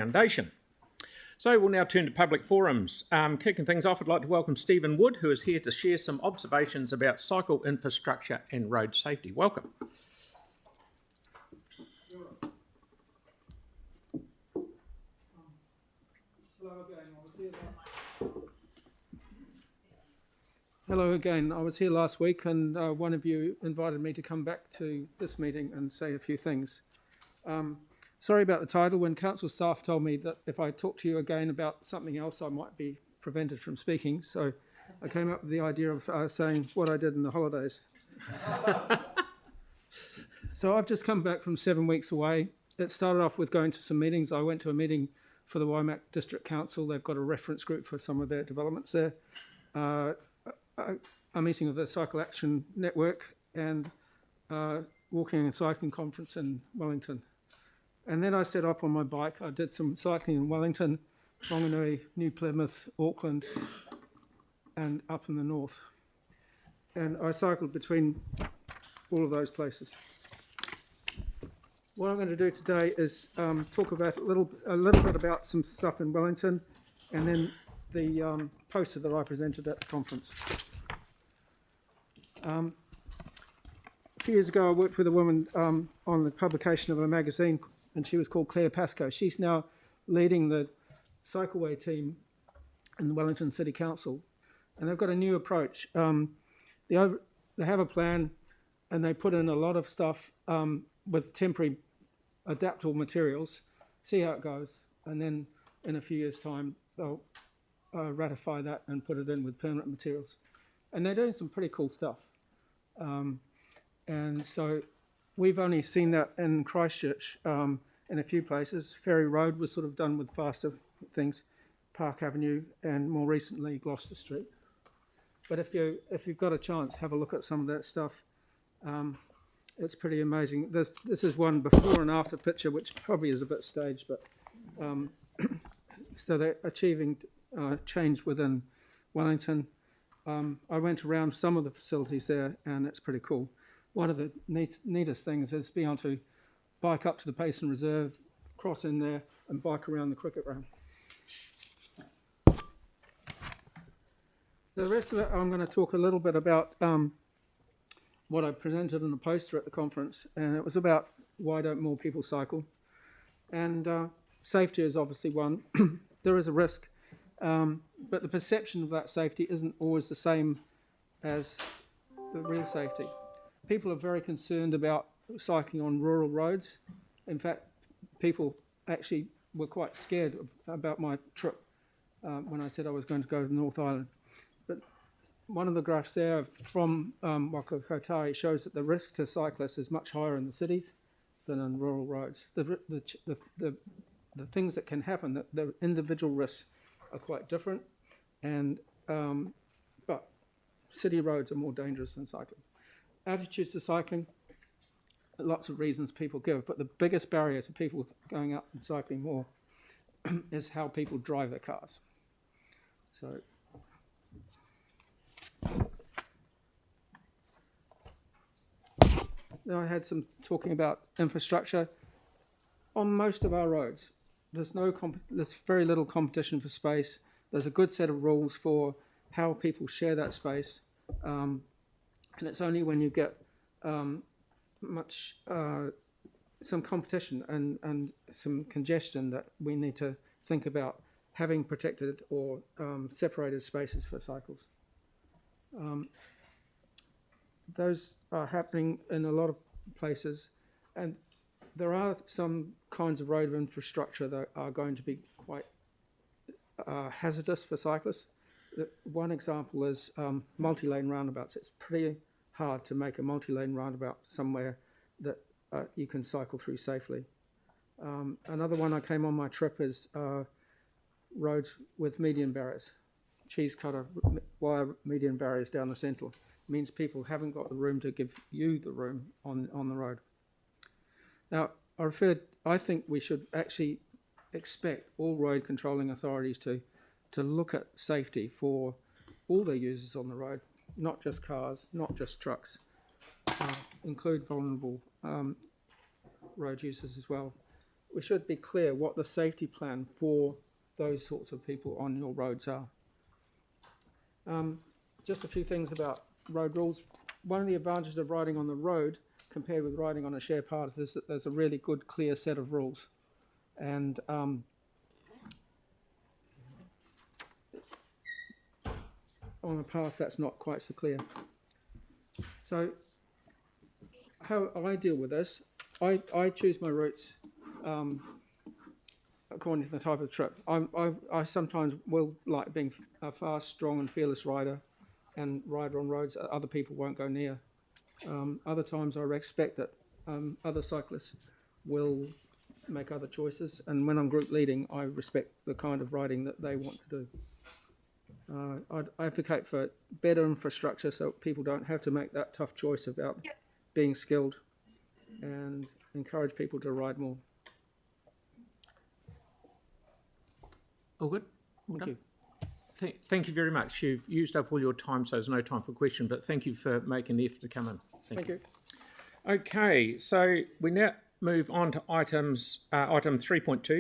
Foundation. So we'll now turn to public forums. Kicking things off, I'd like to welcome Stephen Wood, who is here to share some observations about cycle infrastructure and road safety. Welcome. Hello again. I was here last week and one of you invited me to come back to this meeting and say a few things. Sorry about the title. When council staff told me that if I talk to you again about something else, I might be prevented from speaking. So I came up with the idea of saying what I did in the holidays. So I've just come back from 7 weeks away. It started off with going to some meetings. I went to a meeting for the Waimak District Council. They've got a reference group for some of their developments there. A meeting of the Cycle Action Network and walking and cycling conference in Wellington. And then I set off on my bike. I did some cycling in Wellington, Whanganui, New Plymouth, Auckland, and up in the north. And I cycled between all of those places. What I'm going to do today is talk about a little bit about some stuff in Wellington, and then the poster that I presented at the conference. A few years ago, I worked with a woman on the publication of a magazine, and she was called Claire Pascoe. She's now leading the cycleway team in the Wellington City Council, and they've got a new approach. They have a plan, and they put in a lot of stuff with temporary adaptable materials, see how it goes, and then in a few years' time, they'll ratify that and put it in with permanent materials. And they're doing some pretty cool stuff. And so we've only seen that in Christchurch in a few places. Ferry Road was sort of done with faster things, Park Avenue, and more recently Gloucester Street. But if you've got a chance, have a look at some of that stuff. It's pretty amazing. This is one before and after picture, which probably is a bit staged, but so they're achieving change within Wellington. I went around some of the facilities there, and it's pretty cool. One of the neatest things is being able to bike up to the Payson Reserve, cross in there, and bike around the cricket ground. The rest of it, I'm going to talk a little bit about what I presented in the poster at the conference, and it was about why don't more people cycle. And safety is obviously one. There is a risk, but the perception of that safety isn't always the same as the real safety. People are very concerned about cycling on rural roads. In fact, people actually were quite scared about my trip when I said I was going to go to North Island. But one of the graphs there from Waka shows that the risk to cyclists is much higher in the cities than on rural roads. The things that can happen, the individual risks are quite different, and but city roads are more dangerous than cycling. Attitudes to cycling, lots of reasons people give, but the biggest barrier to people going out and cycling more is how people drive their cars. So now I had some talking about infrastructure. On most of our roads, there's very little competition for space. There's a good set of rules for how people share that space. And it's only when you get some competition and some congestion that we need to think about having protected or separated spaces for cycles. Those are happening in a lot of places, and there are some kinds of road infrastructure that are going to be quite hazardous for cyclists. One example is multi-lane roundabouts. It's pretty hard to make a multi-lane roundabout somewhere that you can cycle through safely. Another one I came on my trip is roads with median barriers, cheese cutter wire median barriers down the centre. It means people haven't got the room to give you the room on the road. Now, I think we should actually expect all road controlling authorities to look at safety for all their users on the road, not just cars, not just trucks, include vulnerable road users as well. we should be clear what the safety plan for those sorts of people on your roads are. Just a few things about road rules. One of the advantages of riding on the road compared with riding on a shared path is that there's a really good, clear set of rules. And on a path, that's not quite so clear. So how I deal with this, I choose my routes according to the type of trip. I sometimes will like being a fast, strong and fearless rider and ride on roads that other people won't go near. Other times I expect that other cyclists will make other choices, and when I'm group leading, I respect the kind of riding that they want to do. I advocate for better infrastructure so people don't have to make that tough choice about being skilled, and encourage people to ride more. All good? Thank you. Thank you very much. You've used up all your time, so there's no time for question, but thank you for making the effort to come in. Thank you. Okay, so we now move on to item 3.2.